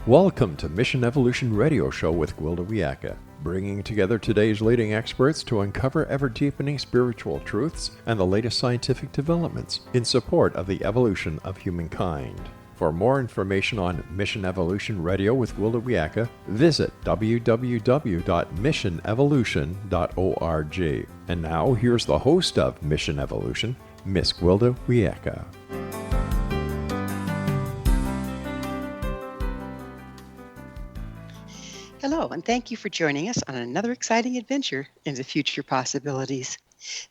Welcome to Mission Evolution Radio Show with Gwilda Wiyaka, bringing together today's leading experts to uncover ever-deepening spiritual truths and the latest scientific developments in support of the evolution of humankind. For more information on Mission Evolution Radio with Gwilda Wiyaka, visit www.missionevolution.org. And now, here's the host of Mission Evolution, Miss Gwilda Wiyaka. Hello, and thank you for joining us on another exciting adventure into future possibilities.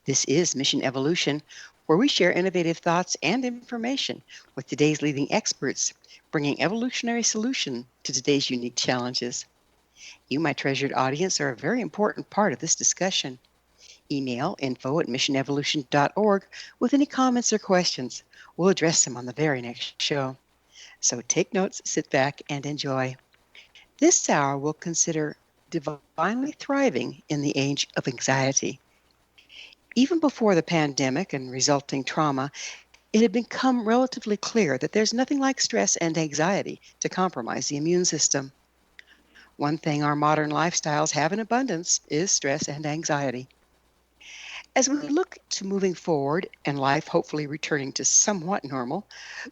This is Mission Evolution, where we share innovative thoughts and information with today's leading experts, bringing evolutionary solution to today's unique challenges. You, my treasured audience, are a very important part of this discussion. Email info@missionevolution.org with any comments or questions. We'll address them on the very next show. So take notes, sit back, and enjoy. This hour will consider divinely thriving in the age of anxiety. Even before the pandemic and resulting trauma, it had become relatively clear that there's nothing like stress and anxiety to compromise the immune system. One thing our modern lifestyles have in abundance is stress and anxiety. As we look to moving forward and life hopefully returning to somewhat normal,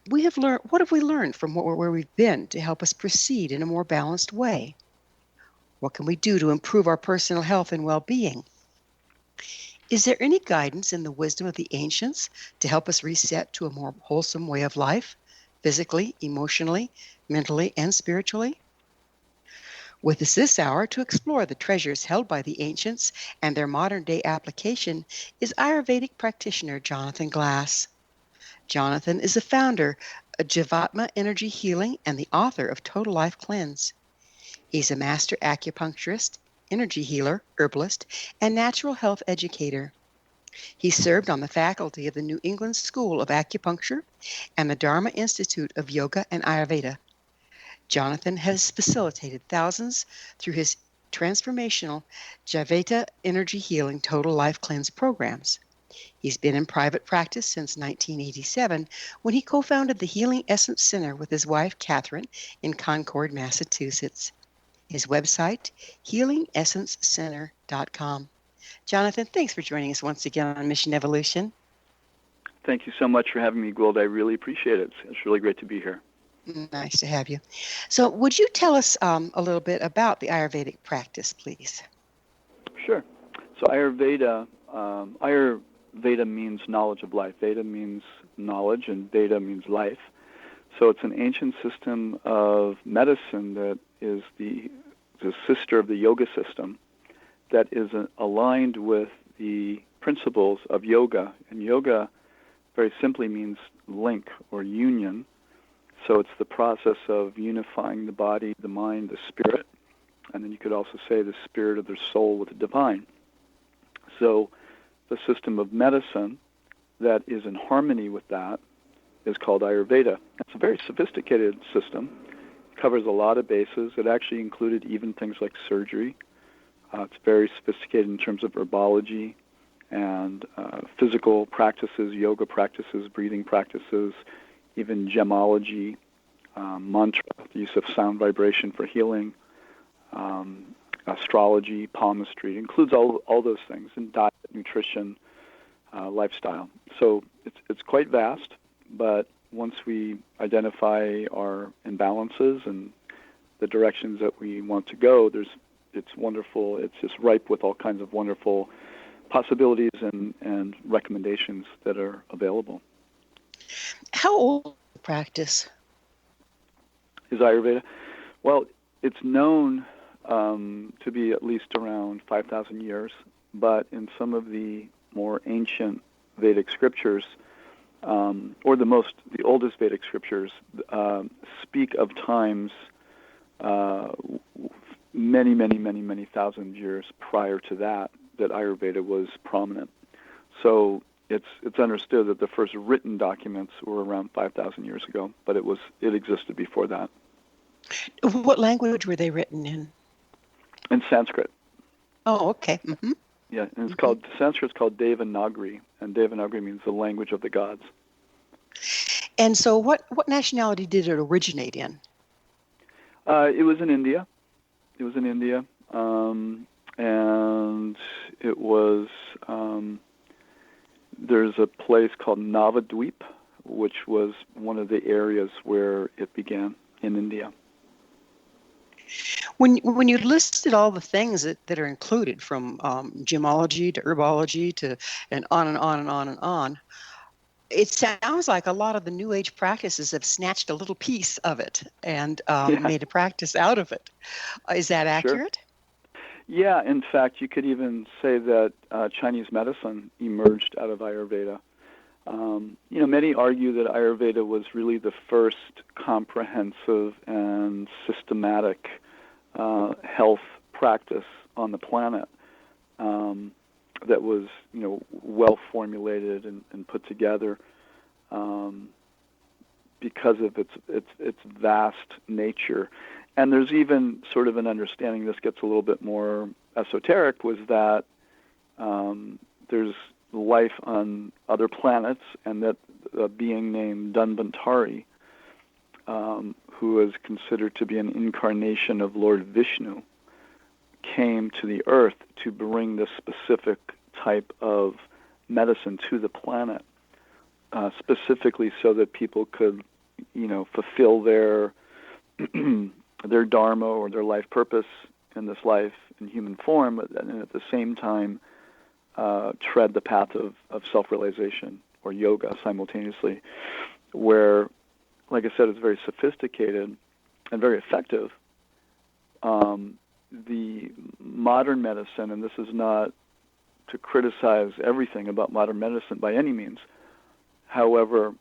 what have we learned from where we've been to help us proceed in a more balanced way? What can we do to improve our personal health and well-being? Is there any guidance in the wisdom of the ancients to help us reset to a more wholesome way of life, physically, emotionally, mentally, and spiritually? With us this hour to explore the treasures held by the ancients and their modern-day application is Ayurvedic Practitioner Jonathan Glass. Jonathan is the founder of JivAtma Energy Healing and the author of Total Life Cleanse. He's a Master Acupuncturist, energy healer, herbalist, and Natural Health Educator. He served on the faculty of the New England School of Acupuncture and the Dharma Institute of Yoga and Ayurveda. Jonathan has facilitated thousands through his transformational JivAtma Energy Healing Total Life Cleanse programs. He's been in private practice since 1987 when he co-founded the Healing Essence Center with his wife, Katherine, in Concord, Massachusetts. His website, healingessencecenter.com. Jonathan, thanks for joining us once again on Mission Evolution. Thank you so much for having me, Gwilda. I really appreciate it. It's really great to be here. Nice to have you. So would you tell us a little bit about the Ayurvedic practice, please? Sure. So Ayurveda means knowledge of life. Veda means knowledge, and Veda means life. So it's an ancient system of medicine that is the sister of the yoga system that is aligned with the principles of yoga. And yoga very simply means link or union. So it's the process of unifying the body, the mind, the spirit, and then you could also say the spirit of the soul with the divine. So the system of medicine that is in harmony with that is called Ayurveda. It's a very sophisticated system. It covers a lot of bases. It actually included even things like surgery. It's very sophisticated in terms of herbology and physical practices, yoga practices, breathing practices, even gemology, mantra, the use of sound vibration for healing, astrology, palmistry. It includes all those things, and diet, nutrition, lifestyle. So it's quite vast, but once we identify our imbalances and the directions that we want to go, it's wonderful. It's just ripe with all kinds of wonderful possibilities and recommendations that are available. How old is the practice? Is Ayurveda? Well, it's known to be at least around 5,000 years, but in some of the more ancient Vedic scriptures, or the oldest Vedic scriptures, speak of times many thousand years prior to that Ayurveda was prominent. So it's understood that the first written documents were around 5,000 years ago, but it existed before that. What language were they written in? In Sanskrit. Oh, okay. Mm-hmm. Yeah, and Sanskrit's called Devanagari, and Devanagari means the language of the gods. And so what nationality did it originate in? It was in India. And it was, there's a place called Navadweep, which was one of the areas where it began in India. When you listed all the things that are included, from gemology to herbology to and on and on and on and on, it sounds like a lot of the New Age practices have snatched a little piece of it and made a practice out of it. Is that Sure. accurate? Yeah, in fact, you could even say that Chinese medicine emerged out of Ayurveda. Many argue that Ayurveda was really the first comprehensive and systematic health practice on the planet that was, well formulated and put together because of its vast nature. And there's even sort of an understanding, this gets a little bit more esoteric, was that there's life on other planets, and that a being named Dhanvantari, who is considered to be an incarnation of Lord Vishnu, came to the earth to bring this specific type of medicine to the planet, specifically so that people could, fulfill their their Dharma or their life purpose in this life in human form, and at the same time tread the path of self-realization or yoga simultaneously, where, like I said, it's very sophisticated and very effective. The modern medicine, and this is not to criticize everything about modern medicine by any means, however,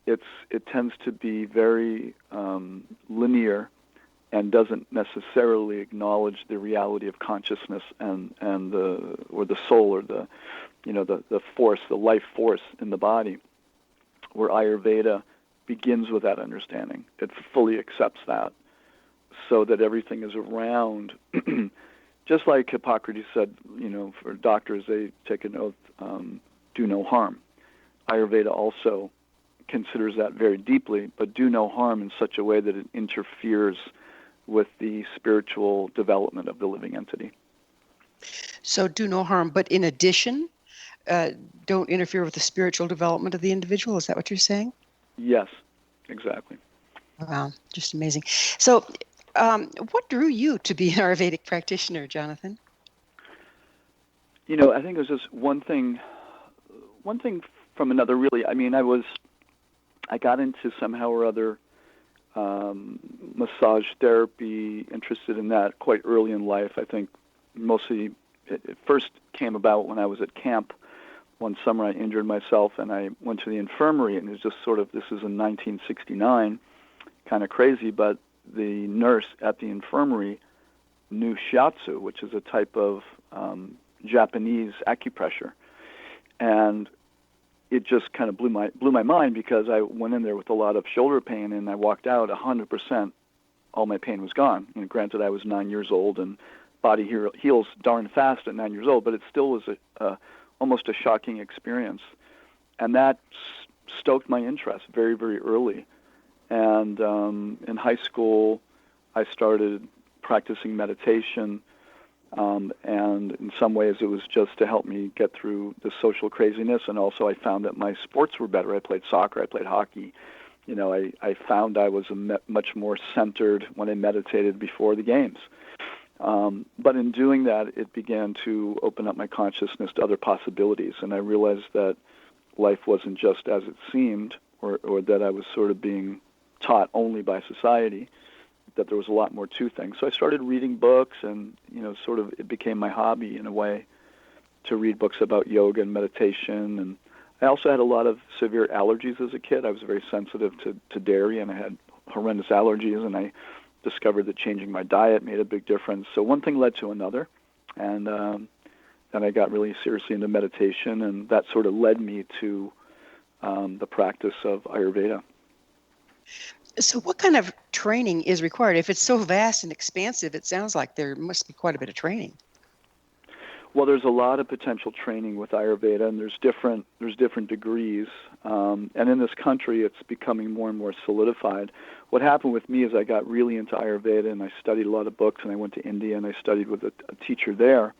it tends to be very linear and doesn't necessarily acknowledge the reality of consciousness and the soul, or the force, the life force in the body, where Ayurveda begins with that understanding. It fully accepts that, so that everything is around. Just like Hippocrates said, for doctors, they take an oath, do no harm. Ayurveda also considers that very deeply, but do no harm in such a way that it interferes with the spiritual development of the living entity. So do no harm, but in addition, don't interfere with the spiritual development of the individual. Is that what you're saying? Yes, exactly. Wow, just amazing. So what drew you to be an Ayurvedic practitioner, Jonathan? I think it was just one thing from another, really. I mean, I got into somehow or other massage therapy, interested in that quite early in life. I think mostly it first came about when I was at camp. One summer I injured myself and I went to the infirmary, and it was just sort of, this is in 1969, kind of crazy, but the nurse at the infirmary knew shiatsu, which is a type of Japanese acupressure. And it just kind of blew my mind, because I went in there with a lot of shoulder pain, and I walked out 100%. All my pain was gone. Granted, I was 9 years old, and body heals darn fast at 9 years old, but it still was almost a shocking experience. And that stoked my interest very, very early. And in high school, I started practicing meditation. And in some ways it was just to help me get through the social craziness, and also I found that my sports were better. I played soccer, I played hockey. I found I was much more centered when I meditated before the games. But in doing that, it began to open up my consciousness to other possibilities, and I realized that life wasn't just as it seemed, or that I was sort of being taught only by society, that there was a lot more to things. So I started reading books, and sort of it became my hobby in a way to read books about yoga and meditation. And I also had a lot of severe allergies as a kid. I was very sensitive to dairy, and I had horrendous allergies, and I discovered that changing my diet made a big difference. So one thing led to another, and then I got really seriously into meditation, and that sort of led me to the practice of Ayurveda. So what kind of training is required? If it's so vast and expansive, it sounds like there must be quite a bit of training. Well, there's a lot of potential training with Ayurveda, and there's different degrees. And in this country, it's becoming more and more solidified. What happened with me is I got really into Ayurveda, and I studied a lot of books, and I went to India, and I studied with a teacher there.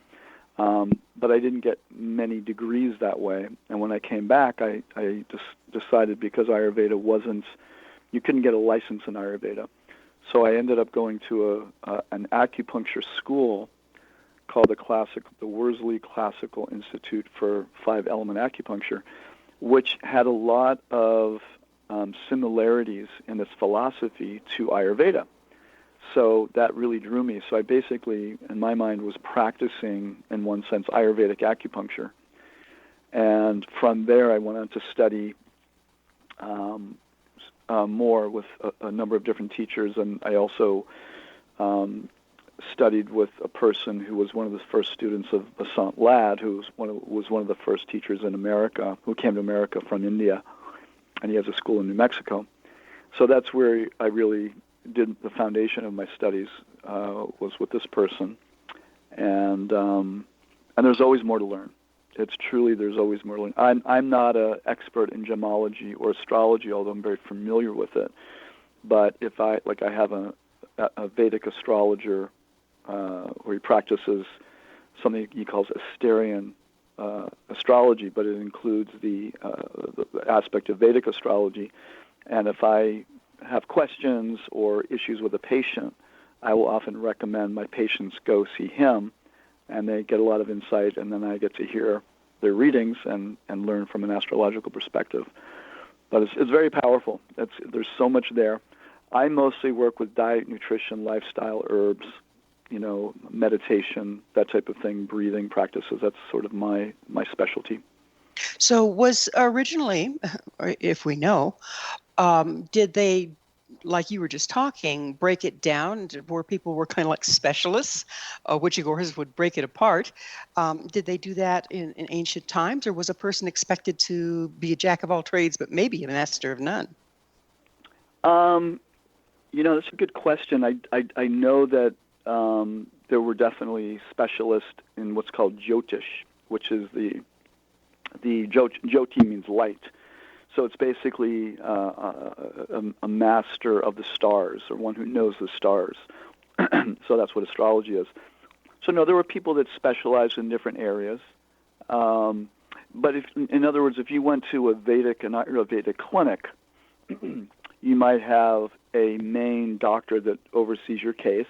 But I didn't get many degrees that way. And when I came back, I just decided because Ayurveda you couldn't get a license in Ayurveda. So I ended up going to an acupuncture school called the Worsley Classical Institute for 5-Element Acupuncture, which had a lot of similarities in its philosophy to Ayurveda. So that really drew me. So I basically, in my mind, was practicing, in one sense, Ayurvedic acupuncture. And from there, I went on to study more with a number of different teachers, and I also studied with a person who was one of the first students of Basant Lad, who was one of the first teachers in America, who came to America from India, and he has a school in New Mexico. So that's where I really did the foundation of my studies, was with this person. And there's always more to learn. There's always more to learn. I'm not an expert in gemology or astrology, although I'm very familiar with it. But if I have a Vedic astrologer where he practices something he calls Asterian astrology, but it includes the aspect of Vedic astrology. And if I have questions or issues with a patient, I will often recommend my patients go see him, and they get a lot of insight, and then I get to hear their readings and learn from an astrological perspective. But it's very powerful. There's so much there. I mostly work with diet, nutrition, lifestyle, herbs, meditation, that type of thing, breathing practices. That's sort of my specialty. So was originally, or if we know, did they, like you were just talking, break it down where people were kind of like specialists, which of course would break it apart? Did they do that in ancient times, or was a person expected to be a jack of all trades but maybe a master of none? That's a good question. I know that there were definitely specialists in what's called Jyotish, which is the Jyoti means light. So it's basically a master of the stars, or one who knows the stars. So that's what astrology is. So no, there were people that specialized in different areas. But in other words, if you went to a Vedic and Ayurvedic clinic, you might have a main doctor that oversees your case,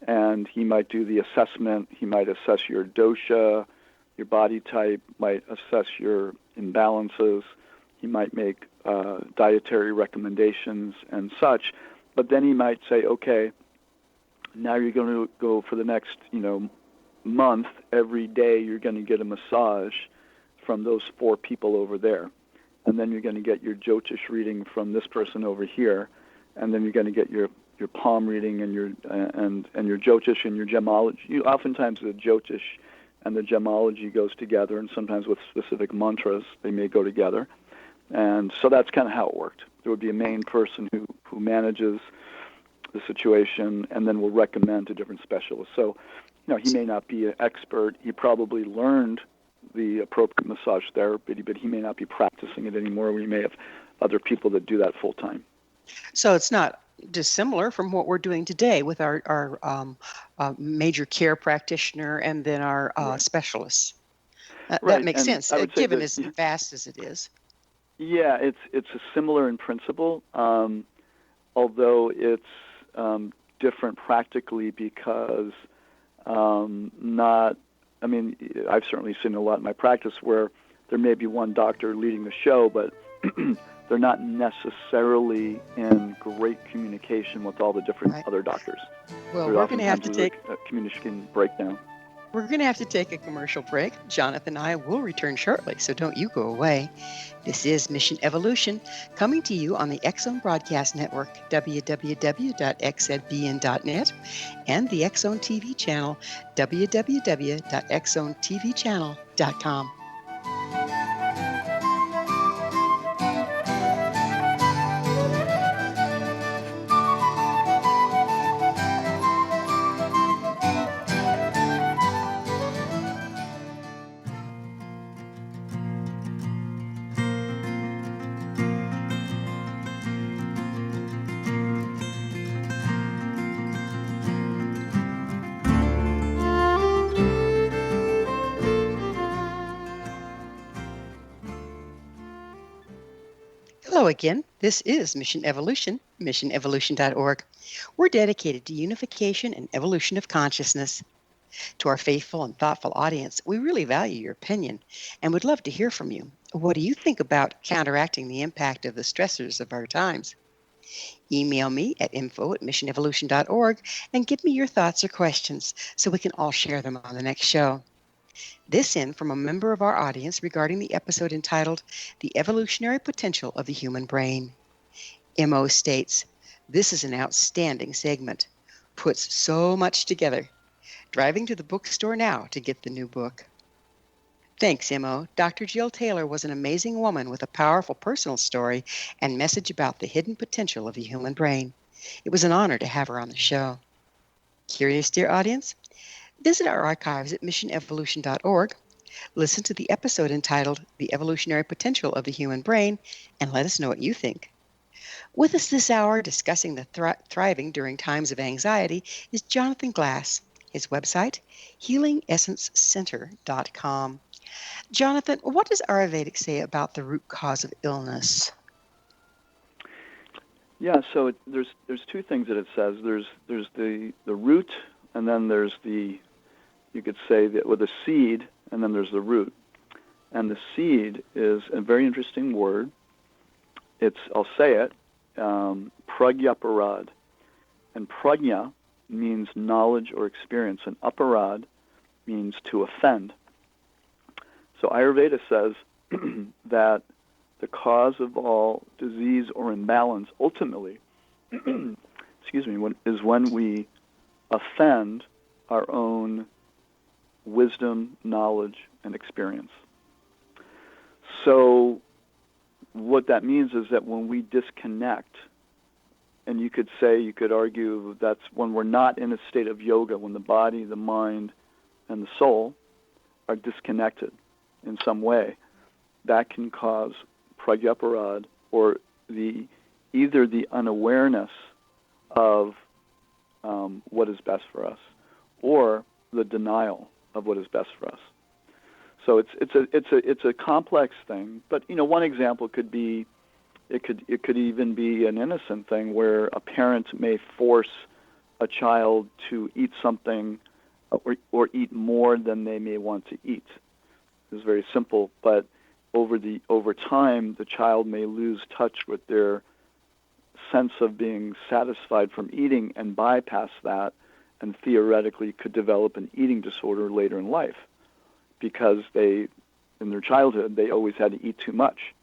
and he might do the assessment. He might assess your dosha, your body type, might assess your imbalances. He might make dietary recommendations and such, but then he might say, okay, now you're going to go for the next, month, every day you're going to get a massage from those 4 people over there. And then you're going to get your Jyotish reading from this person over here. And then you're going to get your palm reading and your Jyotish and your gemology. Oftentimes the Jyotish and the gemology goes together, and sometimes with specific mantras they may go together. And so that's kind of how it worked. There would be a main person who manages the situation and then will recommend to different specialists. So, he may not be an expert. He probably learned the appropriate massage therapy, but he may not be practicing it anymore. We may have other people that do that full time. So it's not dissimilar from what we're doing today with our major care practitioner and then our Right. specialists. Right. That makes And sense, I would say given that, as vast as it is. Yeah, it's a similar in principle, although it's different practically because I've certainly seen a lot in my practice where there may be one doctor leading the show, but they're not necessarily in great communication with all the different other doctors. Well, There we're going to have to oftentimes take is a communication breakdown. We're going to have to take a commercial break. Jonathan and I will return shortly, so don't you go away. This is Mission Evolution, coming to you on the X-Zone Broadcast Network, www.xzbn.net, and the X-Zone TV channel, www.xzonetvchannel.com. again, this is Mission Evolution, missionevolution.org. We're dedicated to unification and evolution of consciousness. To our faithful and thoughtful audience, we really value your opinion and would love to hear from you. What do you think about counteracting the impact of the stressors of our times? Email me at info@missionevolution.org and give me your thoughts or questions so we can all share them on the next show. This in from a member of our audience regarding the episode entitled The Evolutionary Potential of the Human Brain. M.O. states, "This is an outstanding segment. Puts so much together. Driving to the bookstore now to get the new book." Thanks, M.O. Dr. Jill Taylor was an amazing woman with a powerful personal story and message about the hidden potential of the human brain. It was an honor to have her on the show. Curious, dear audience? Visit our archives at missionevolution.org, listen to the episode entitled The Evolutionary Potential of the Human Brain, and let us know what you think. With us this hour discussing the thriving during times of anxiety is Jonathan Glass. His website, healingessencecenter.com. Jonathan, what does Ayurvedic say about the root cause of illness? Yeah, so there's two things that it says. There's the root, and then there's you could say that with a seed, and then there's the root. And the seed is a very interesting word. I'll say it, pragyaparad. And pragya means knowledge or experience, and aparad means to offend. So Ayurveda says that the cause of all disease or imbalance ultimately, is when we offend our own wisdom, knowledge, and experience. So what that means is that when we disconnect, and you could argue that's when we're not in a state of yoga, when the body, the mind, and the soul are disconnected in some way, that can cause pragyaparad, or either the unawareness of what is best for us, or the denial of what is best for us. So it's a complex thing. But one example could be it could even be an innocent thing where a parent may force a child to eat something or eat more than they may want to eat. It's very simple, but over time the child may lose touch with their sense of being satisfied from eating and bypass that, and theoretically could develop an eating disorder later in life because in their childhood they always had to eat too much,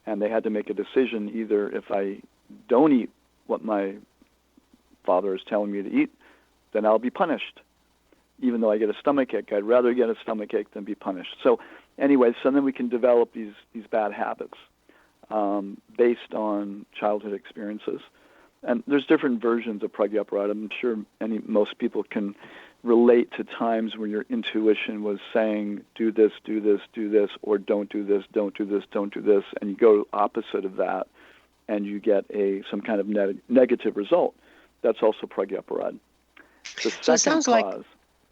and they had to make a decision: either if I don't eat what my father is telling me to eat, then I'll be punished. Even though I get a stomachache, I'd rather get a stomachache than be punished. So anyway, so then we can develop these bad habits based on childhood experiences. And there's different versions of pragyaparad. I'm sure most people can relate to times when your intuition was saying, do this, do this, do this, or don't do this, don't do this, don't do this, and you go opposite of that, and you get some kind of negative result. That's also pragyaparad. The So it sounds cause,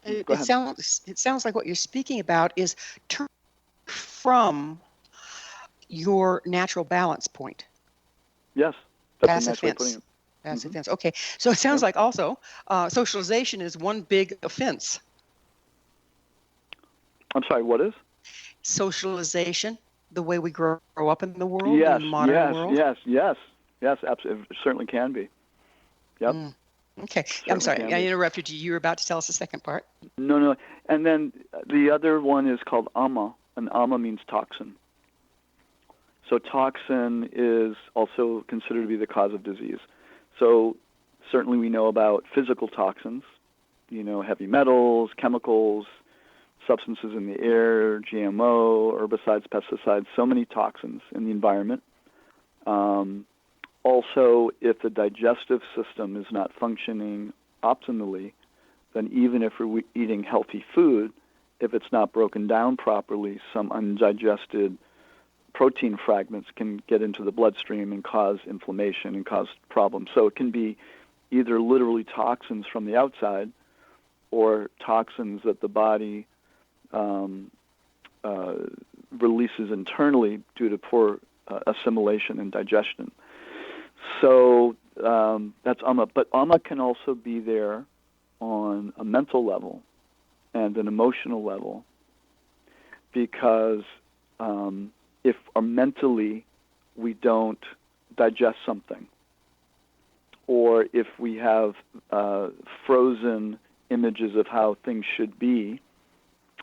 it sounds like what you're speaking about is turn from your natural balance point. Yes, that's a nice way of putting it. That's offense. Okay, so it sounds like also socialization is one big offense. I'm sorry, what is? Socialization, the way we grow up in the world, in the modern world. Yes, absolutely. It certainly can be. Yep. Okay, I'm sorry, I interrupted you. You were about to tell us the second part. No. And then the other one is called ama, and ama means toxin. So toxin is also considered to be the cause of disease. So certainly we know about physical toxins, heavy metals, chemicals, substances in the air, GMO, herbicides, pesticides, so many toxins in the environment. Also, if the digestive system is not functioning optimally, then even if we're eating healthy food, if it's not broken down properly, some undigested protein fragments can get into the bloodstream and cause inflammation and cause problems. So it can be either literally toxins from the outside or toxins that the body releases internally due to poor assimilation and digestion. So that's ama. But ama can also be there on a mental level and an emotional level, because if mentally we don't digest something, or if we have frozen images of how things should be,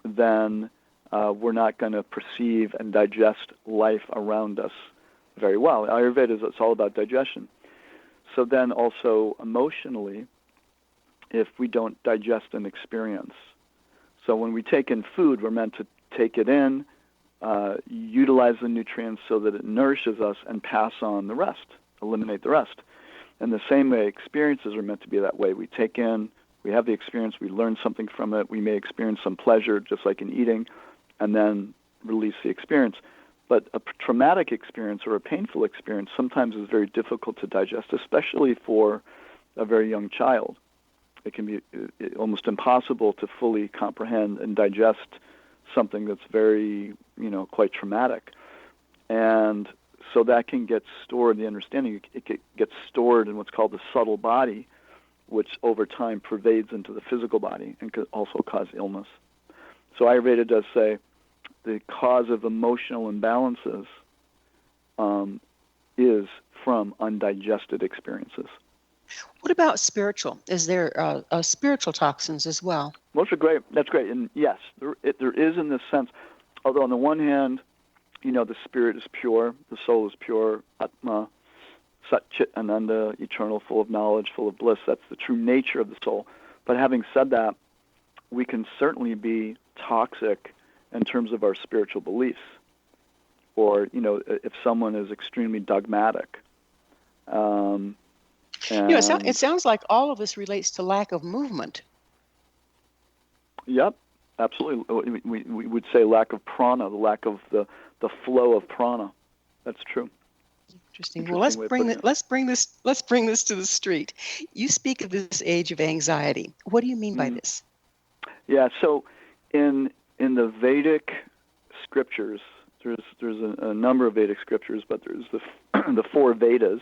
then we're not going to perceive and digest life around us very well. Ayurveda it's all about digestion. So then also emotionally, if we don't digest an experience. So when we take in food, we're meant to take it in, utilize the nutrients so that it nourishes us, and pass on the rest, eliminate the rest. And the same way, experiences are meant to be that way. We take in, we have the experience, we learn something from it, we may experience some pleasure, just like in eating, and then release the experience. But a traumatic experience or a painful experience sometimes is very difficult to digest, especially for a very young child. It can be almost impossible to fully comprehend and digest something that's very, quite traumatic. And so that can get stored, the understanding, it gets stored in what's called the subtle body, which over time pervades into the physical body and could also cause illness. So Ayurveda does say the cause of emotional imbalances is from undigested experiences. What about spiritual? Is there spiritual toxins as well? Those are great. That's great. And yes, there is in this sense, although on the one hand, the spirit is pure, the soul is pure, Atma, Sat Chit Ananda, eternal, full of knowledge, full of bliss. That's the true nature of the soul. But having said that, we can certainly be toxic in terms of our spiritual beliefs. Or, if someone is extremely dogmatic. It sounds like all of this relates to lack of movement. Yep, absolutely. We would say lack of prana, the lack of the flow of prana. That's true. Interesting. Well, let's bring this to the street. You speak of this age of anxiety. What do you mean by this? Yeah. So, in the Vedic scriptures, there's a number of Vedic scriptures, but there's the four Vedas.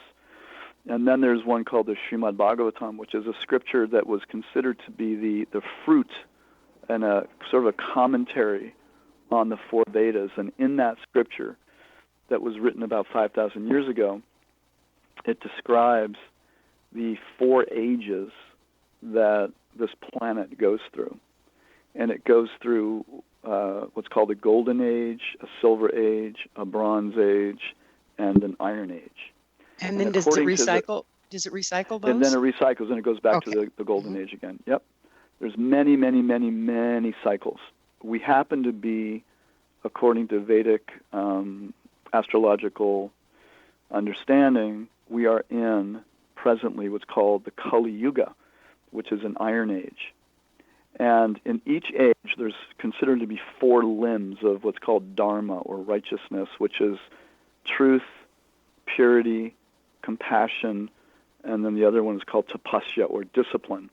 And then there's one called the Srimad Bhagavatam, which is a scripture that was considered to be the fruit and a sort of a commentary on the four Vedas. And in that scripture that was written about 5,000 years ago, it describes the four ages that this planet goes through. And it goes through what's called a golden age, a silver age, a bronze age, and an iron age. And then does it recycle? Does it recycle those? And then it recycles, and it goes back to the golden age again. Yep. There's many, many, many, many cycles. We happen to be, according to Vedic astrological understanding, we are in presently what's called the Kali Yuga, which is an iron age. And in each age, there's considered to be four limbs of what's called Dharma, or righteousness, which is truth, purity, compassion, and then the other one is called tapasya, or discipline.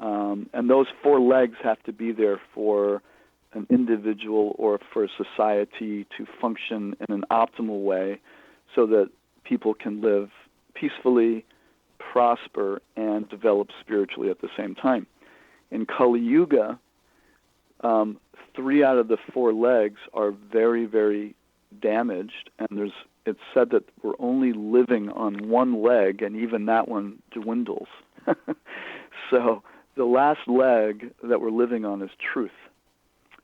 And those four legs have to be there for an individual or for a society to function in an optimal way so that people can live peacefully, prosper, and develop spiritually at the same time. In Kali Yuga, 3 out of the 4 legs are very, very damaged, and it's said that we're only living on one leg, and even that one dwindles. So the last leg that we're living on is truth.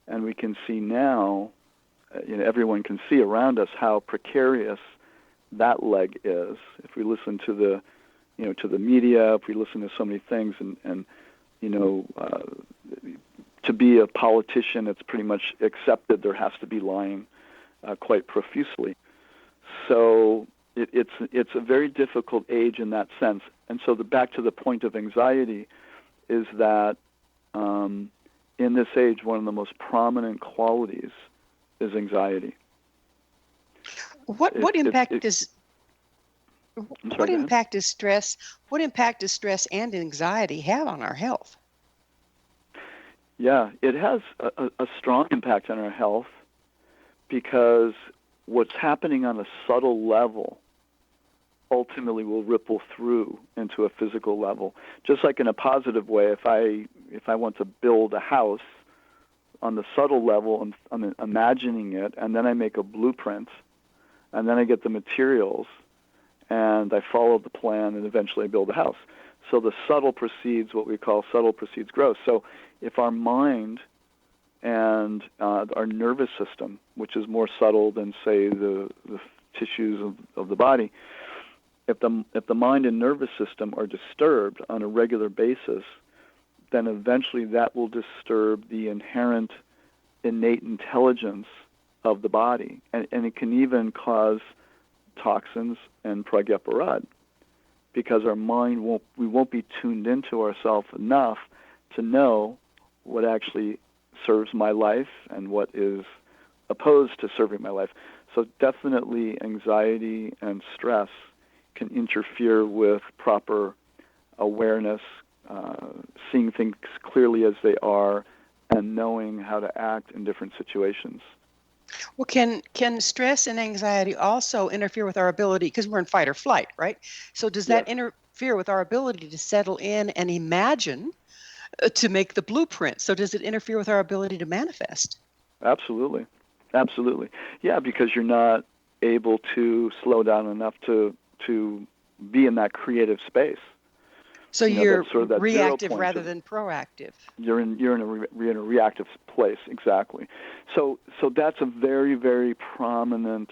And we can see now, everyone can see around us how precarious that leg is. If we listen to the media, if we listen to so many things, and to be a politician, it's pretty much accepted there has to be lying quite profusely. So it's a very difficult age in that sense. And so back to the point of anxiety is that in this age, one of the most prominent qualities is anxiety. What impact does stress and anxiety have on our health? Yeah, it has a strong impact on our health because what's happening on a subtle level ultimately will ripple through into a physical level. Just like in a positive way, if I want to build a house on the subtle level, I'm imagining it, and then I make a blueprint, and then I get the materials, and I follow the plan, and eventually I build a house. So the subtle precedes what we call subtle precedes growth. So if our mind and our nervous system, which is more subtle than, say, the tissues of the body, if the mind and nervous system are disturbed on a regular basis, then eventually that will disturb the inherent innate intelligence of the body, and it can even cause toxins and pragyaparad, because our mind won't be tuned into ourselves enough to know what actually serves my life and what is opposed to serving my life. So definitely anxiety and stress can interfere with proper awareness, seeing things clearly as they are, and knowing how to act in different situations. Well, can stress and anxiety also interfere with our ability, because we're in fight or flight, right? So does that interfere with our ability to settle in and imagine, to make the blueprint? So does it interfere with our ability to manifest? Absolutely. Yeah, because you're not able to slow down enough to be in that creative space. So you're sort of that reactive rather than proactive. You're in a reactive place, exactly. So that's a very, very prominent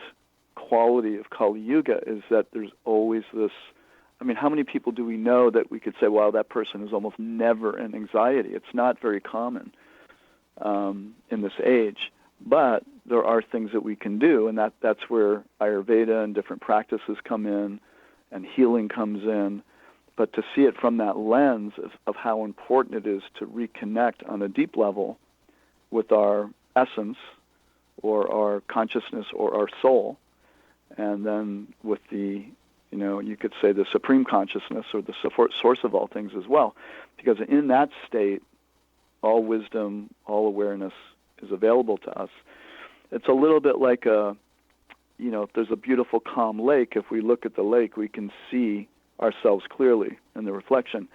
quality of Kali Yuga, is that there's always this. I mean, how many people do we know that we could say, wow, that person is almost never in anxiety? It's not very common in this age. But there are things that we can do, and that's where Ayurveda and different practices come in, and healing comes in. But to see it from that lens of how important it is to reconnect on a deep level with our essence or our consciousness or our soul, and then with the, you could say the supreme consciousness or the source of all things as well. Because in that state, all wisdom, all awareness is available to us. It's a little bit like if there's a beautiful calm lake, if we look at the lake, we can see ourselves clearly in the reflection.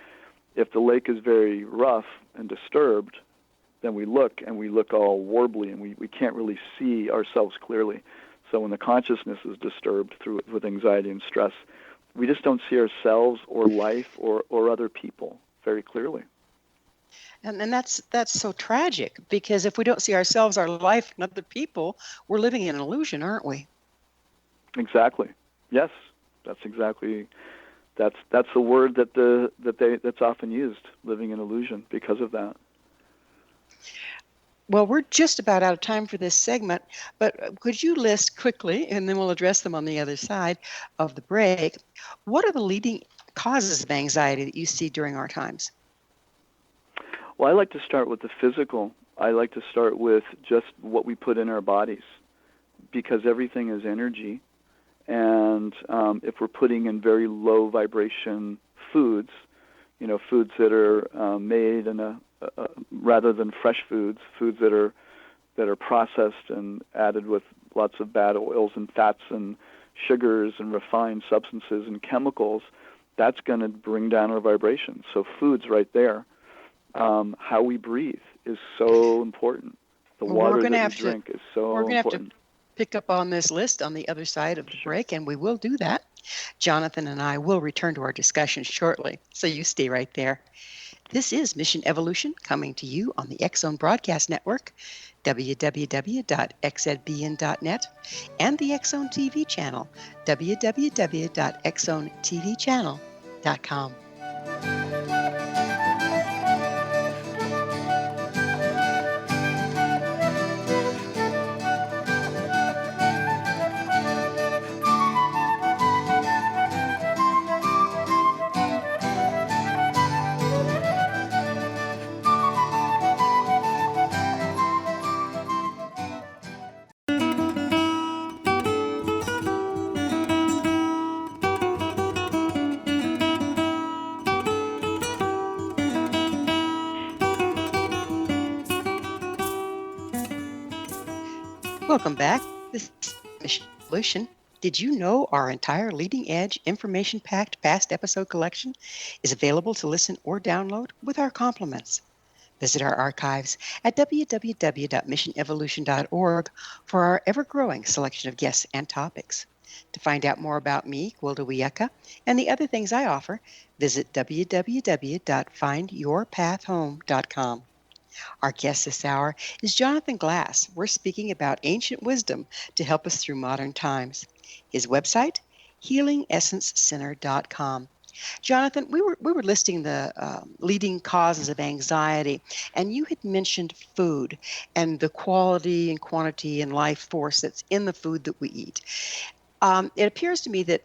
If the lake is very rough and disturbed, then we look all warbly, and we can't really see ourselves clearly. So when the consciousness is disturbed with anxiety and stress, we just don't see ourselves or life or other people very clearly. And that's so tragic, because if we don't see ourselves, our life, and other people, we're living in an illusion, aren't we? Exactly. Yes, that's exactly. That's the word that's often used, living in illusion, because of that. Well, we're just about out of time for this segment, but could you list quickly, and then we'll address them on the other side of the break, what are the leading causes of anxiety that you see during our times? Well, I like to start with the physical. I like to start with just what we put in our bodies, because everything is energy. And if we're putting in very low vibration foods, foods that are made in rather than fresh foods that are processed and added with lots of bad oils and fats and sugars and refined substances and chemicals, that's going to bring down our vibration. So foods right there. How we breathe is so important. The water that we drink is so important. We're going to have to pick up on this list on the other side of the break, and we will do that. Jonathan and I will return to our discussion shortly, so you stay right there. This is Mission Evolution, coming to you on the X Zone Broadcast Network, www.xzbn.net, and the X Zone TV channel, www.xzonetvchannel.com. Welcome back. This is Mission Evolution. Did you know our entire leading edge, information packed past episode collection is available to listen or download with our compliments? Visit our archives at www.missionevolution.org for our ever growing selection of guests and topics. To find out more about me, Gwilda Wiyaka, and the other things I offer, visit www.findyourpathhome.com. Our guest this hour is Jonathan Glass. We're speaking about ancient wisdom to help us through modern times. His website, healingessencecenter.com. Jonathan, we were listing the leading causes of anxiety, and you had mentioned food and the quality and quantity and life force that's in the food that we eat. It appears to me that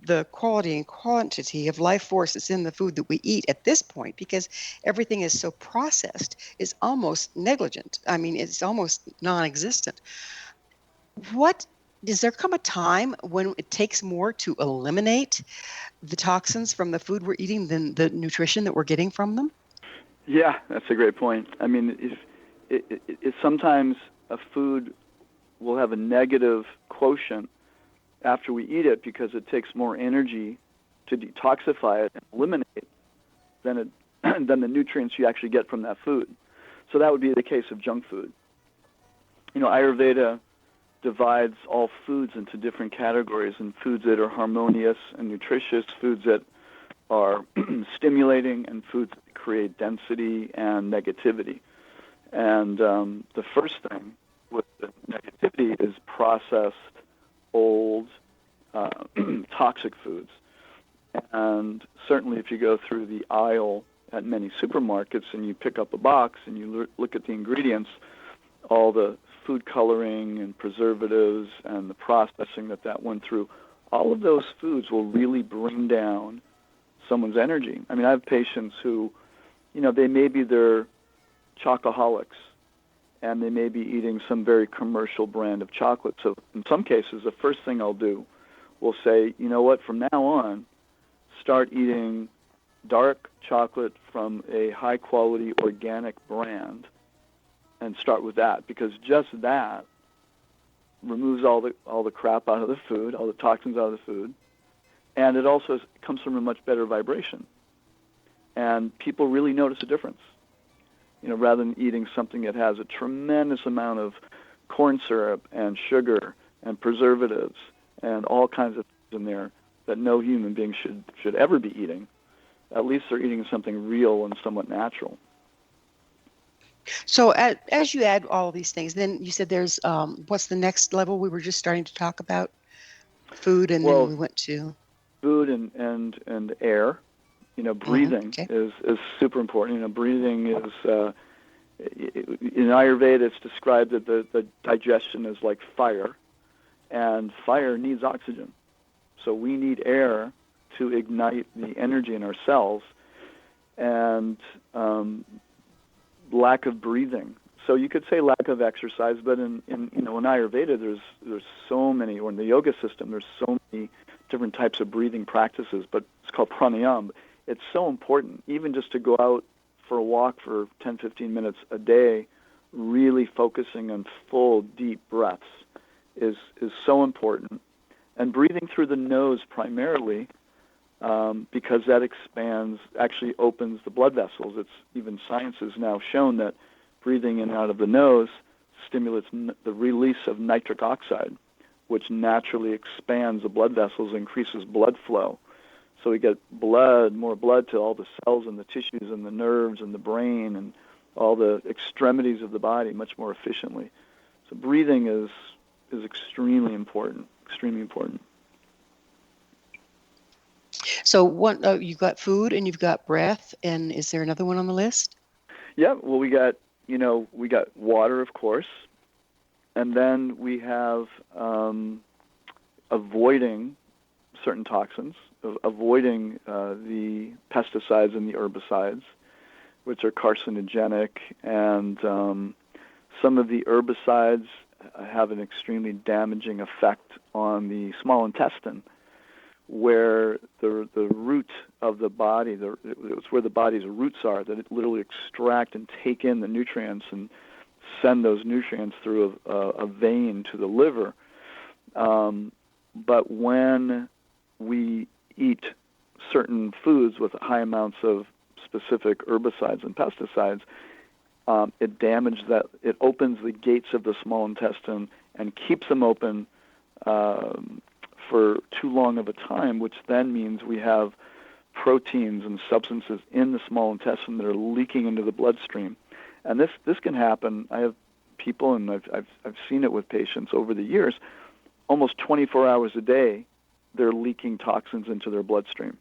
the quality and quantity of life force that's in the food that we eat at this point, because everything is so processed, is almost negligent. I mean, it's almost non-existent. Does there come a time when it takes more to eliminate the toxins from the food we're eating than the nutrition that we're getting from them? Yeah, that's a great point. I mean, if sometimes a food will have a negative quotient after we eat it because it takes more energy to detoxify it and eliminate than the nutrients you actually get from that food. So that would be the case of junk food. Ayurveda divides all foods into different categories, and foods that are harmonious and nutritious, foods that are stimulating, and foods that create density and negativity. And the first thing with the negativity is processed, old, toxic foods. And certainly if you go through the aisle at many supermarkets and you pick up a box and you look at the ingredients, all the food coloring and preservatives and the processing that went through, all of those foods will really bring down someone's energy. I mean, I have patients who, they're chocoholics, and they may be eating some very commercial brand of chocolate. So in some cases, the first thing I'll do will say, you know what, from now on, start eating dark chocolate from a high-quality organic brand, and start with that, because just that removes all the crap out of the food, all the toxins out of the food, and it also comes from a much better vibration. And people really notice a difference. Rather than eating something that has a tremendous amount of corn syrup and sugar and preservatives and all kinds of things in there that no human being should ever be eating, at least they're eating something real and somewhat natural. So as you add all of these things, then you said there's, what's the next level? We were just starting to talk about food, and then we went to food and air. Breathing is super important. Breathing is, in Ayurveda, it's described that the digestion is like fire, and fire needs oxygen. So we need air to ignite the energy in our cells, and lack of breathing. So you could say lack of exercise, but in Ayurveda, there's so many, or in the yoga system, there's so many different types of breathing practices, but it's called pranayama. It's so important, even just to go out for a walk for 10, 15 minutes a day, really focusing on full, deep breaths is so important. And breathing through the nose primarily, because that actually opens the blood vessels. Even science has now shown that breathing in and out of the nose stimulates the release of nitric oxide, which naturally expands the blood vessels, increases blood flow. So we get more blood to all the cells and the tissues and the nerves and the brain and all the extremities of the body much more efficiently. So breathing is extremely important, extremely important. So you've got food and you've got breath, and is there another one on the list? Yeah, well, we got water, of course, and then we have avoiding certain toxins, avoiding the pesticides and the herbicides, which are carcinogenic, and some of the herbicides have an extremely damaging effect on the small intestine, where the root of the body, it's where the body's roots are, that it literally extract and take in the nutrients and send those nutrients through a vein to the liver. But when we eat certain foods with high amounts of specific herbicides and pesticides, it opens the gates of the small intestine and keeps them open for too long of a time, which then means we have proteins and substances in the small intestine that are leaking into the bloodstream. And this can happen. I have people, and I've seen it with patients over the years, almost 24 hours a day, they're leaking toxins into their bloodstream.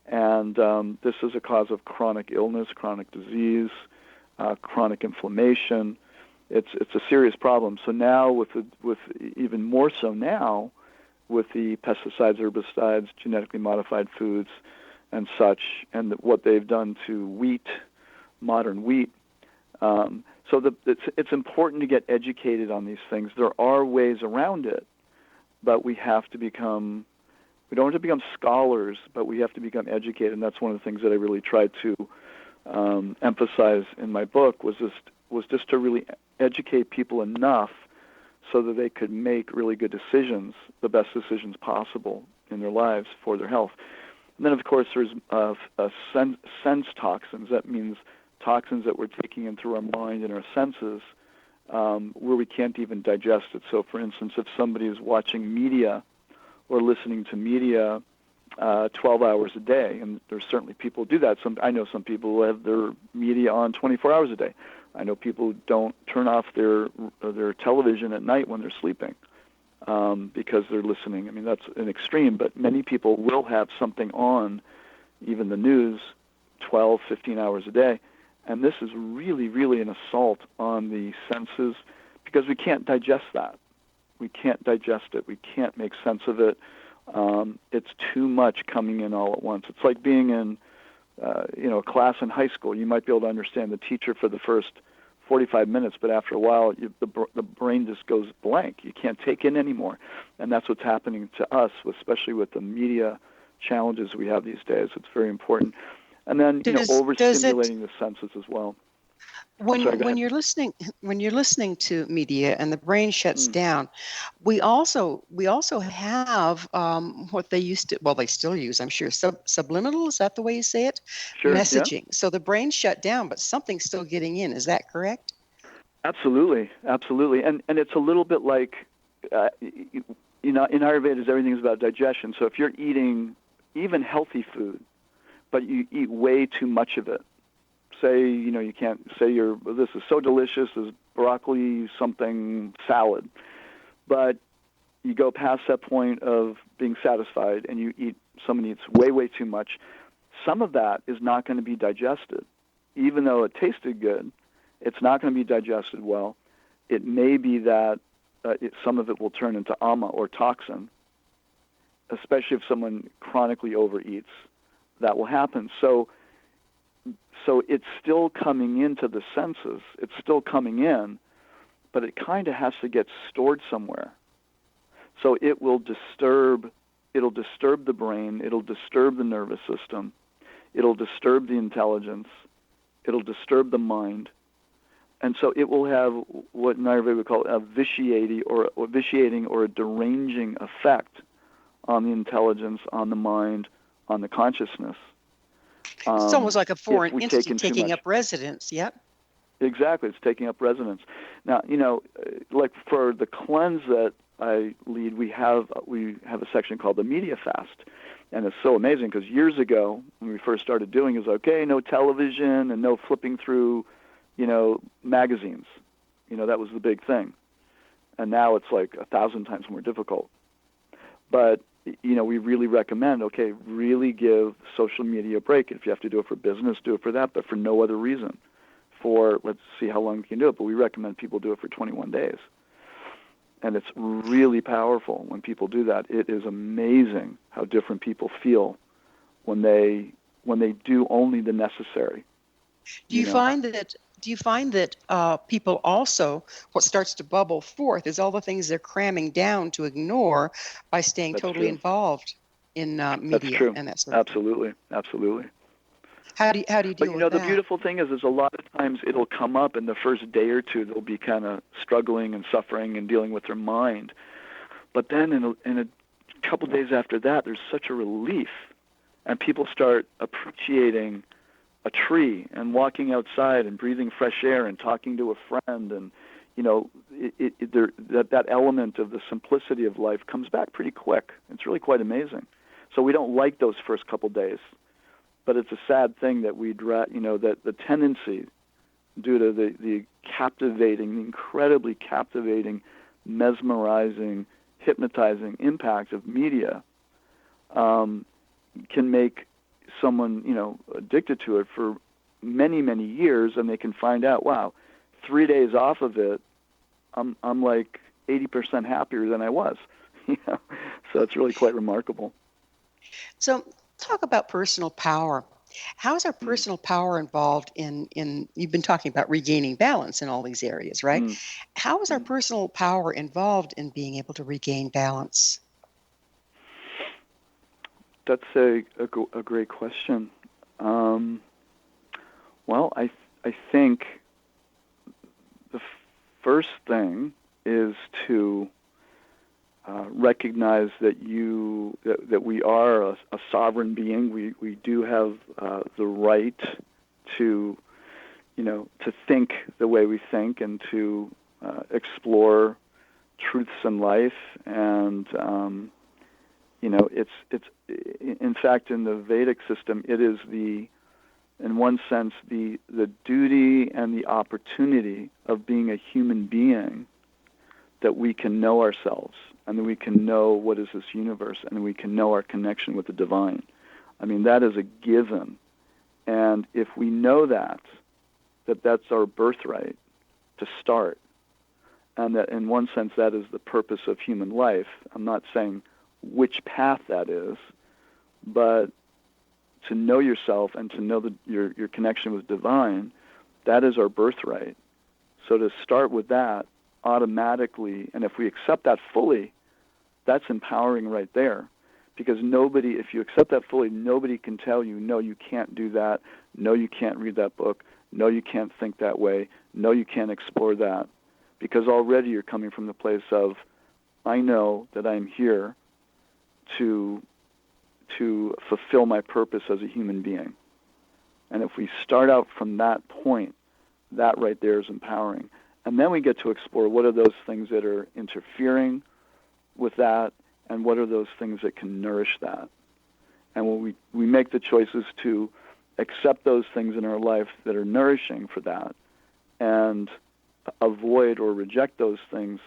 And this is a cause of chronic illness, chronic disease, chronic inflammation. It's a serious problem. So now, with even more so now, with the pesticides, herbicides, genetically modified foods, and such, and what they've done to wheat, modern wheat. It's important to get educated on these things. There are ways around it, but we don't have to become scholars, but we have to become educated, and that's one of the things that I really tried to emphasize in my book was just to really educate people enough so that they could make really good decisions, the best decisions possible in their lives for their health. And then, of course, there's sense toxins. That means toxins that we're taking in through our mind and our senses where we can't even digest it. So, for instance, if somebody is watching media or listening to media 12 hours a day, and there's certainly people who do that. I know some people who have their media on 24 hours a day. I know people who don't turn off their television at night when they're sleeping because they're listening. I mean, that's an extreme, but many people will have something on, even the news, 12, 15 hours a day. And this is really, really an assault on the senses because we can't digest that. We can't digest it. We can't make sense of it. It's too much coming in all at once. It's like being in a class in high school. You might be able to understand the teacher for the first 45 minutes, but after a while, the brain just goes blank. You can't take in anymore. And that's what's happening to us, especially with the media challenges we have these days. It's very important. And then, overstimulating the senses as well. When you're listening to media and the brain shuts down, we also have what they still use, I'm sure, subliminal. Is that the way you say it? Sure. Messaging. Yeah. So the brain shut down, but something's still getting in. Is that correct? Absolutely. And it's a little bit like, in Ayurveda, everything's about digestion. So if you're eating even healthy food, but you eat way too much of it. Say, you can't say this is so delicious, this broccoli something salad, but you go past that point of being satisfied and someone eats way, way too much. Some of that is not going to be digested. Even though it tasted good, it's not going to be digested well. It may be that some of it will turn into ama or toxin, especially if someone chronically overeats. That will happen. So it's still coming into the senses. It's still coming in, but it kind of has to get stored somewhere. So it'll disturb the brain, it'll disturb the nervous system, it'll disturb the intelligence, it'll disturb the mind. And so it will have what in Ayurveda we call a vitiating or a deranging effect on the intelligence, on the mind, on the consciousness. It's almost like a foreign entity taking up residence. Yep. Exactly. It's taking up residence. Now, like for the cleanse that I lead, we have a section called the media fast. And it's so amazing because years ago, when we first started doing it, was okay, no television and no flipping through, magazines. That was the big thing. And now it's like 1,000 times more difficult. But we really recommend, really give social media a break. If you have to do it for business, do it for that, but for no other reason. Let's see how long you can do it, but we recommend people do it for 21 days. And it's really powerful when people do that. It is amazing how different people feel when they do only the necessary. Do you find that people also, what starts to bubble forth is all the things they're cramming down to ignore by staying That's totally true. involved in media? That's true. And that sort of Absolutely. How do you deal with the that? beautiful thing is a lot of times it'll come up in the first day or two. They'll be kind of struggling and suffering and dealing with their mind. But then in a couple days after that, there's such a relief, and people start appreciating a tree and walking outside and breathing fresh air and talking to a friend, and that element of the simplicity of life comes back pretty quick. It's really quite amazing. So we don't like those first couple days, but it's a sad thing that that the tendency, due to the captivating, incredibly captivating, mesmerizing, hypnotizing impact of media, can make someone, addicted to it for many, many years, and they can find out, wow, 3 days off of it, I'm like 80% happier than I was. So it's really quite remarkable. So talk about personal power. How is our personal power involved in you've been talking about regaining balance in all these areas, right? How is our personal power involved in being able to regain balance? That's a great question. Well, I think the first thing is to recognize that that we are a sovereign being. We do have the right to think the way we think, and to explore truths in life. And it's in fact, in the Vedic system, it is in one sense the duty and the opportunity of being a human being, that we can know ourselves, and that we can know what is this universe, and we can know our connection with the divine. I mean, that is a given. And if we know that's our birthright to start, and that in one sense that is the purpose of human life. I'm not saying which path that is, but to know yourself and to know your connection with divine, that is our birthright. So to start with that automatically, and if we accept that fully, that's empowering right there. Because if you accept that fully, nobody can tell you, no, you can't do that, no, you can't read that book, no, you can't think that way, no, you can't explore that. Because already you're coming from the place of, I know that I'm here to fulfill my purpose as a human being. And if we start out from that point, that right there is empowering. And then we get to explore what are those things that are interfering with that, and what are those things that can nourish that. And when we make the choices to accept those things in our life that are nourishing for that, and avoid or reject those things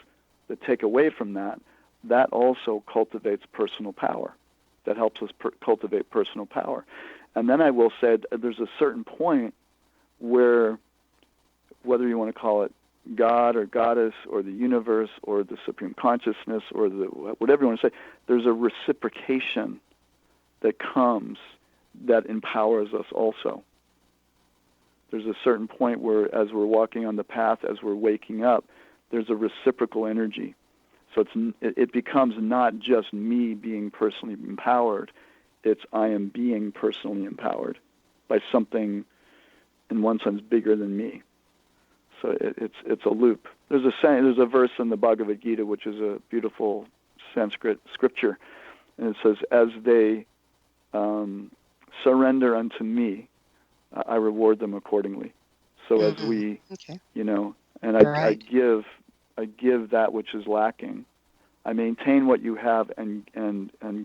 that take away from that, that also cultivates personal power. That helps us cultivate personal power. And then I will say there's a certain point where, whether you want to call it God or goddess or the universe or the supreme consciousness or whatever you want to say, there's a reciprocation that comes that empowers us also. There's a certain point where, as we're walking on the path, as we're waking up, there's a reciprocal energy. So it becomes not just me being personally empowered, it's I am being personally empowered by something, in one sense, bigger than me. So it's a loop. There's a verse in the Bhagavad Gita, which is a beautiful Sanskrit scripture, and it says, "As they surrender unto me, I reward them accordingly." So as we, and I give that which is lacking. I maintain what you have and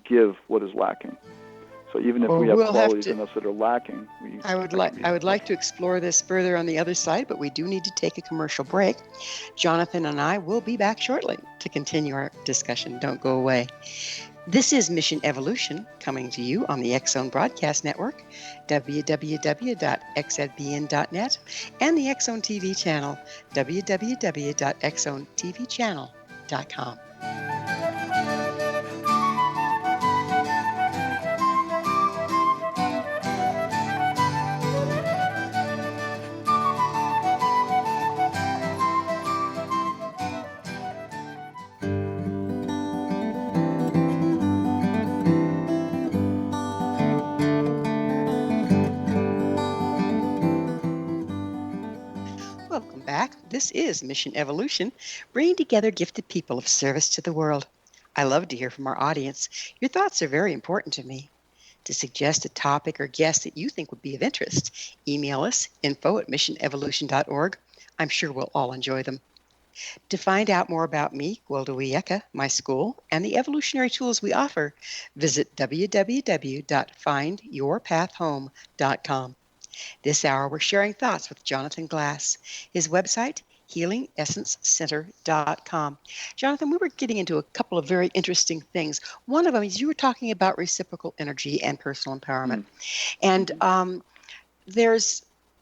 give what is lacking. So even if we have qualities in us that are lacking, I would like to explore this further on the other side, but we do need to take a commercial break. Jonathan and I will be back shortly to continue our discussion. Don't go away. This is Mission Evolution, coming to you on the X Zone Broadcast Network, www.xzbn.net, and the X Zone TV channel, www.xzonetvchannel.com. Welcome back. This is Mission Evolution, bringing together gifted people of service to the world. I love to hear from our audience. Your thoughts are very important to me. To suggest a topic or guest that you think would be of interest, email us info@missionevolution.org. I'm sure we'll all enjoy them. To find out more about me, Gwilda Wiyaka, my school, and the evolutionary tools we offer, visit www.findyourpathhome.com. This hour, we're sharing thoughts with Jonathan Glass. His website, healingessencecenter.com. Jonathan, we were getting into a couple of very interesting things. One of them is you were talking about reciprocal energy and personal empowerment. Mm. And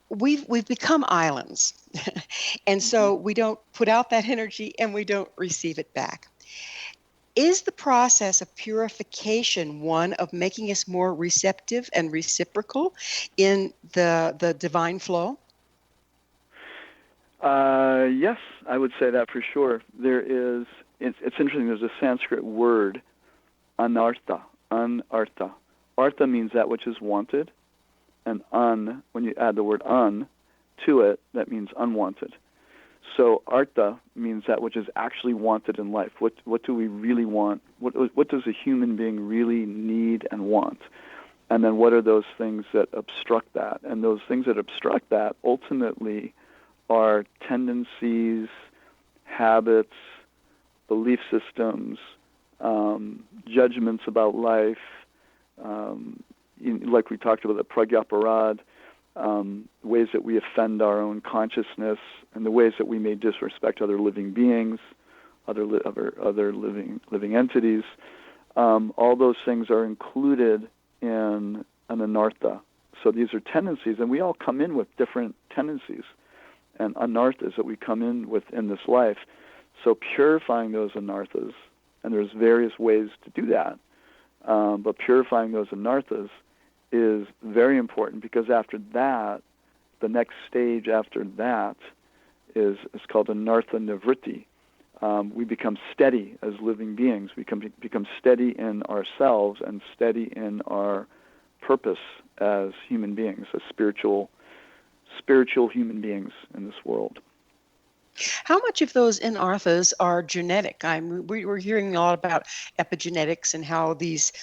we've become islands. And so we don't put out that energy and we don't receive it back. Is the process of purification one of making us more receptive and reciprocal in the divine flow? Yes, I would say that for sure. It's interesting, there's a Sanskrit word, anartha. Artha means that which is wanted, and when you add the word to it, that means unwanted. So artha means that which is actually wanted in life. What do we really want? What does a human being really need and want? And then what are those things that obstruct that? And those things that obstruct that ultimately are tendencies, habits, belief systems, judgments about life, like we talked about the pragyaparad, ways that we offend our own consciousness, and the ways that we may disrespect other living beings, other living entities. All those things are included in an anartha. So these are tendencies, and we all come in with different tendencies and anarthas that we come in with in this life. So purifying those anarthas, and there's various ways to do that, but purifying those anarthas is very important, because after that, the next stage after that is called anartha nivritti. We become steady as living beings. We become steady in ourselves and steady in our purpose as human beings, as spiritual human beings in this world. How much of those anarthas are genetic? We're hearing a lot about epigenetics and how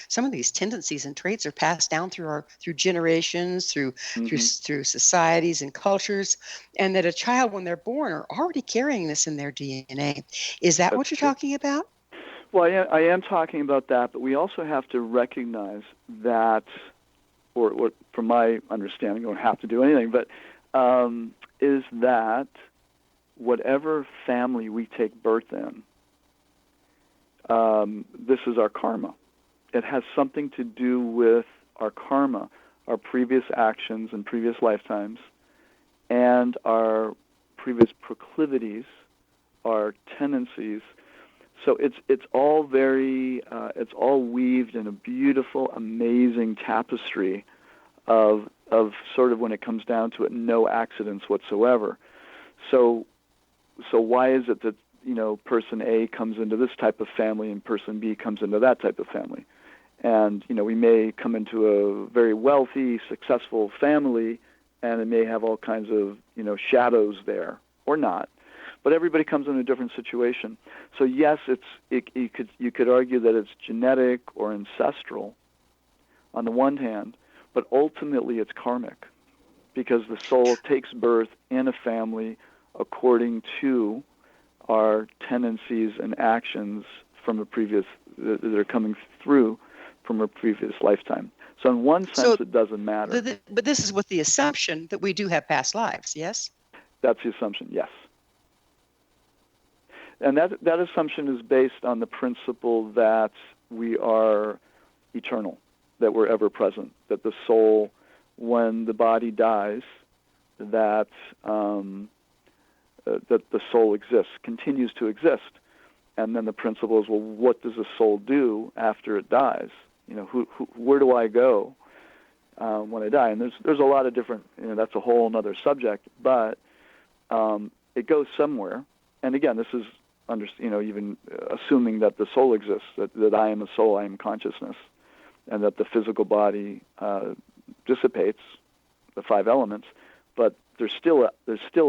some of these tendencies and traits are passed down through generations, through societies and cultures, and that a child, when they're born, are already carrying this in their DNA. Is that what you're talking about? Well, I am talking about that, but we also have to recognize that, or from my understanding, you don't have to do anything, but is that whatever family we take birth in, this is our karma. It has something to do with our karma, our previous actions and previous lifetimes, and our previous proclivities, our tendencies. So it's all it's all weaved in a beautiful, amazing tapestry of sort of, when it comes down to it, no accidents whatsoever. So why is it that, person A comes into this type of family and person B comes into that type of family? And, we may come into a very wealthy, successful family, and it may have all kinds of, shadows there, or not. But everybody comes in a different situation. So yes, you could argue that it's genetic or ancestral on the one hand, but ultimately it's karmic, because the soul takes birth in a family according to our tendencies and actions from that are coming through from a previous lifetime. So in one sense, it doesn't matter. But this is with the assumption that we do have past lives, yes? That's the assumption, yes. And that assumption is based on the principle that we are eternal, that we're ever present, that the soul, when the body dies, that the soul exists, continues to exist. And then the principle is, well, what does the soul do after it dies? Where do I go when I die? And there's a lot of different, that's a whole other subject, but it goes somewhere. And again, this is, even assuming that the soul exists, that I am a soul, I am consciousness, and that the physical body dissipates, the five elements, but there's still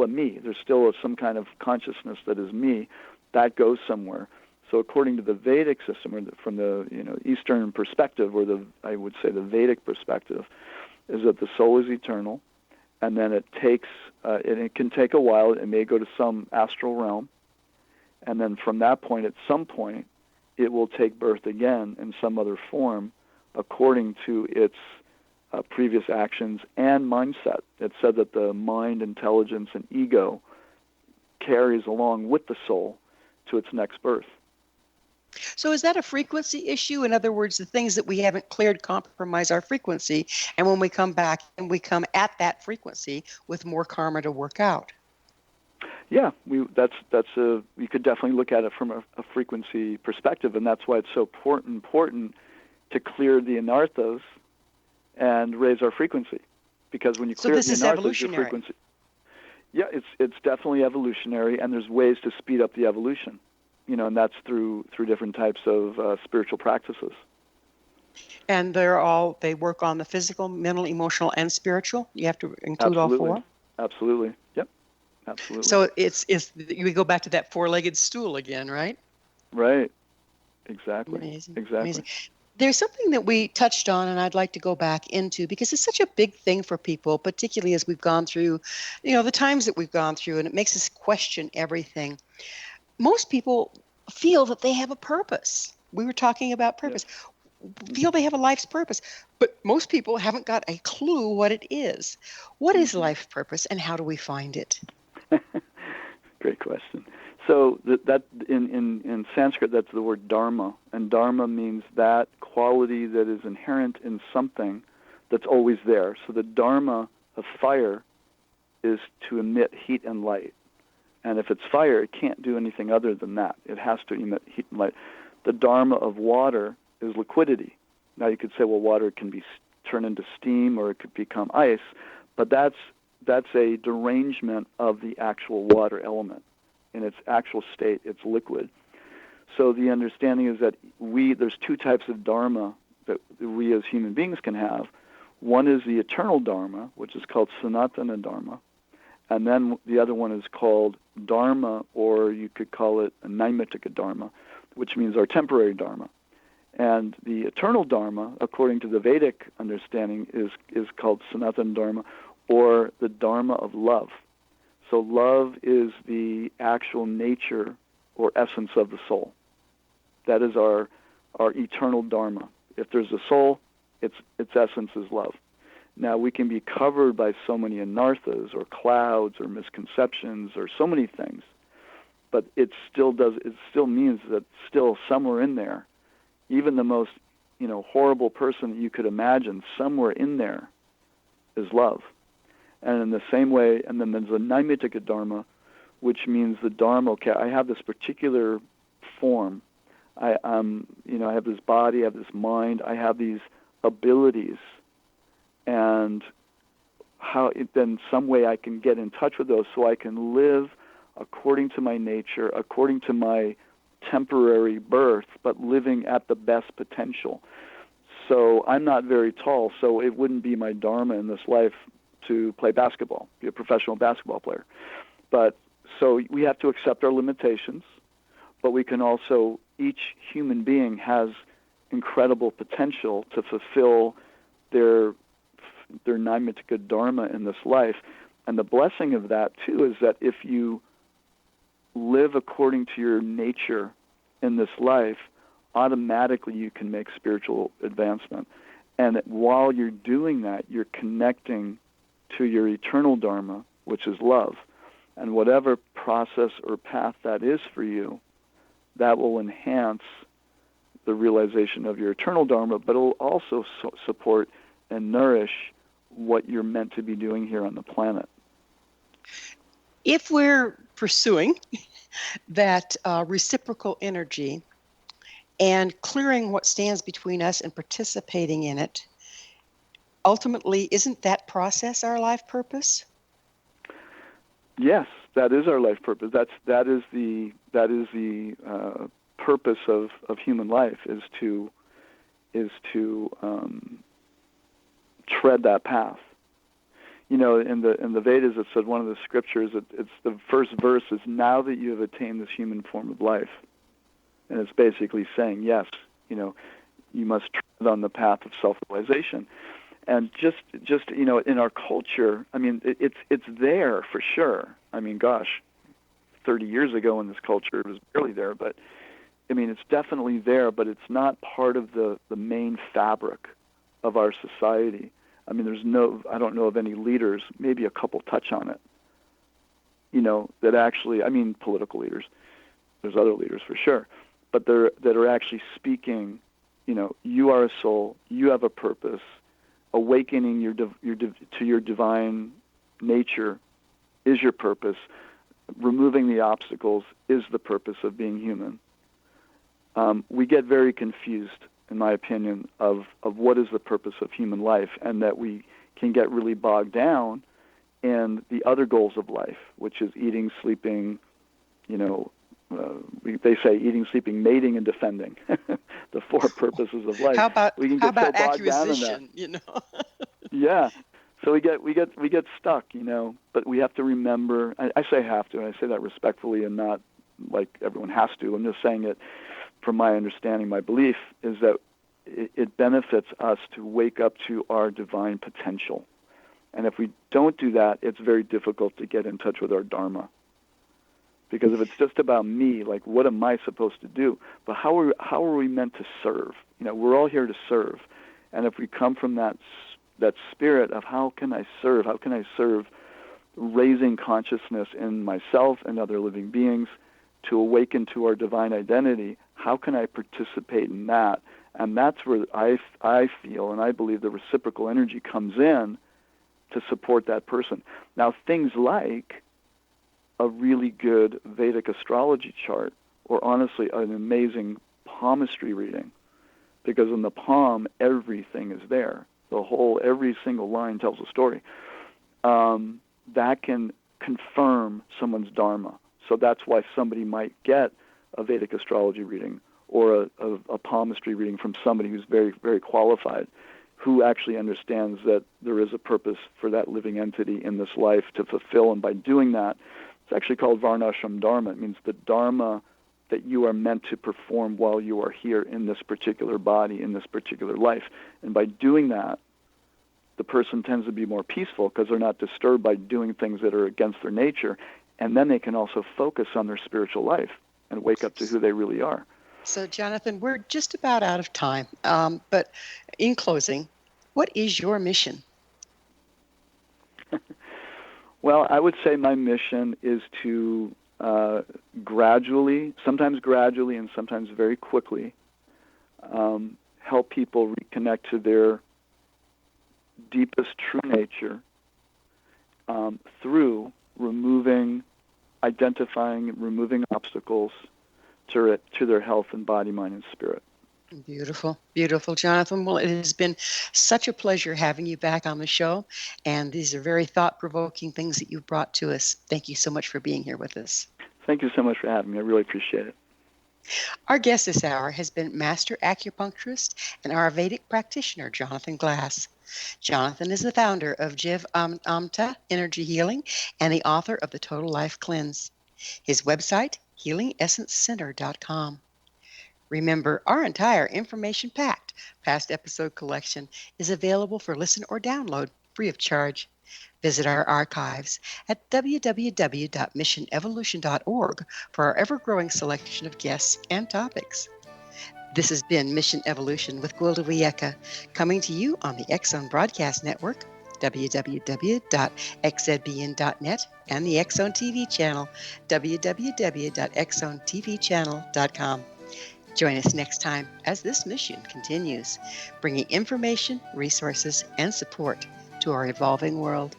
a me. There's still some kind of consciousness that is me. That goes somewhere. So according to the Vedic system, or from the Eastern perspective, or I would say the Vedic perspective, is that the soul is eternal, and then it can take a while. It may go to some astral realm, and then from that point, at some point, it will take birth again in some other form, according to its previous actions and mindset. It's said that the mind, intelligence, and ego carries along with the soul to its next birth. So is that a frequency issue? In other words, the things that we haven't cleared compromise our frequency, and when we come back and we come at that frequency with more karma to work out. Yeah, you could definitely look at it from a frequency perspective, and that's why it's so important to clear the anarthas and raise our frequency. Because when you clear the anarthas, your frequency. Yeah, it's definitely evolutionary, and there's ways to speed up the evolution. And that's through different types of spiritual practices. And they work on the physical, mental, emotional, and spiritual. You have to include all four. Absolutely. Yep. Absolutely. So we go back to that four-legged stool again, right? Right. Exactly. Amazing. Exactly. Amazing. There's something that we touched on, and I'd like to go back into, because it's such a big thing for people, particularly as we've gone through, the times that we've gone through, and it makes us question everything. Most people feel that they have a purpose. We were talking about purpose. Yes. Feel they have a life's purpose, but most people haven't got a clue what it is. What is life purpose, and how do we find it? Great question. So that in Sanskrit, that's the word dharma, and dharma means that quality that is inherent in something that's always there. So the dharma of fire is to emit heat and light. And if it's fire, it can't do anything other than that. It has to emit heat and light. The dharma of water is liquidity. Now you could say, well, water can be turned into steam or it could become ice, but that's a derangement of the actual water element. In its actual state, it's liquid. So the understanding is that there's two types of dharma that we as human beings can have. One is the eternal dharma, which is called sanatana dharma. And then the other one is called dharma, or you could call it a naimittika dharma, which means our temporary dharma. And the eternal dharma, according to the Vedic understanding, is called sanatana dharma, or the dharma of love. So love is the actual nature or essence of the soul. That is our eternal dharma. If there's a soul, its essence is love. Now, we can be covered by so many anarthas or clouds or misconceptions or so many things, but it still means that still somewhere in there, even the most, horrible person that you could imagine, somewhere in there is love. And in the same way, and then there's the naimittika dharma, which means the dharma, okay, I have this particular form. I have this body, I have this mind, I have these abilities, and then some way I can get in touch with those so I can live according to my nature, according to my temporary birth, but living at the best potential. So I'm not very tall, so it wouldn't be my dharma in this life to play basketball, be a professional basketball player. But so we have to accept our limitations, but we can also, each human being has incredible potential to fulfill their naimittika dharma in this life. And the blessing of that, too, is that if you live according to your nature in this life, automatically you can make spiritual advancement. And while you're doing that, you're connecting to your eternal dharma, which is love. And whatever process or path that is for you, that will enhance the realization of your eternal dharma, but it will also support and nourish what you're meant to be doing here on the planet. If we're pursuing that reciprocal energy and clearing what stands between us and participating in it, ultimately, isn't that process our life purpose? Yes, that is our life purpose. That is the purpose of human life, is to tread that path. In the Vedas, it said, one of the scriptures, it's the first verse is, now that you have attained this human form of life. And it's basically saying, yes, you must tread on the path of self-realization. And just in our culture, I mean, it's there for sure. I mean, gosh, 30 years ago in this culture, it was barely there. But, I mean, it's definitely there, but it's not part of the main fabric of our society. I mean, I don't know of any leaders, maybe a couple touch on it, that actually, I mean, political leaders. There's other leaders for sure, but that are actually speaking, you are a soul, you have a purpose, awakening to your divine nature is your purpose, removing the obstacles is the purpose of being human. We get very confused, in my opinion, of what is the purpose of human life, and that we can get really bogged down in the other goals of life, which is eating, sleeping, they say eating, sleeping, mating, and defending. The four purposes of life. How about acquisition? Yeah. So we get stuck, But we have to remember. I say have to, and I say that respectfully, and not like everyone has to. I'm just saying it from my understanding. My belief is that it benefits us to wake up to our divine potential, and if we don't do that, it's very difficult to get in touch with our Dharma. Because if it's just about me, like, what am I supposed to do? But how are we meant to serve? We're all here to serve. And if we come from that spirit of how can I serve? How can I serve raising consciousness in myself and other living beings to awaken to our divine identity? How can I participate in that? And that's where I feel and I believe the reciprocal energy comes in to support that person. Now, things like a really good Vedic astrology chart, or honestly an amazing palmistry reading, because in the palm everything is there. Every single line tells a story. That can confirm someone's Dharma. So that's why somebody might get a Vedic astrology reading or a palmistry reading from somebody who's very, very qualified, who actually understands that there is a purpose for that living entity in this life to fulfill, and by doing that, it's actually called Varnashram Dharma. It means the Dharma that you are meant to perform while you are here in this particular body, in this particular life. And by doing that, the person tends to be more peaceful because they're not disturbed by doing things that are against their nature. And then they can also focus on their spiritual life and wake up to who they really are. So, Jonathan, we're just about out of time. But in closing, what is your mission? Well, I would say my mission is to sometimes gradually and sometimes very quickly, help people reconnect to their deepest true nature through identifying, removing obstacles to their health and body, mind, and spirit. Beautiful, beautiful, Jonathan. Well, it has been such a pleasure having you back on the show, and these are very thought-provoking things that you've brought to us. Thank you so much for being here with us. Thank you so much for having me. I really appreciate it. Our guest this hour has been Master Acupuncturist and Ayurvedic Practitioner Jonathan Glass. Jonathan is the founder of JivAtma Energy Healing and the author of The Total Life Cleanse. His website, healingessencecenter.com. Remember, our entire information-packed past episode collection is available for listen or download free of charge. Visit our archives at www.missionevolution.org for our ever-growing selection of guests and topics. This has been Mission Evolution with Gwilda Wiyaka, coming to you on the X-Zone Broadcast Network, www.xzbn.net, and the X-Zone TV channel, www.xzonetvchannel.com. Join us next time as this mission continues, bringing information, resources, and support to our evolving world.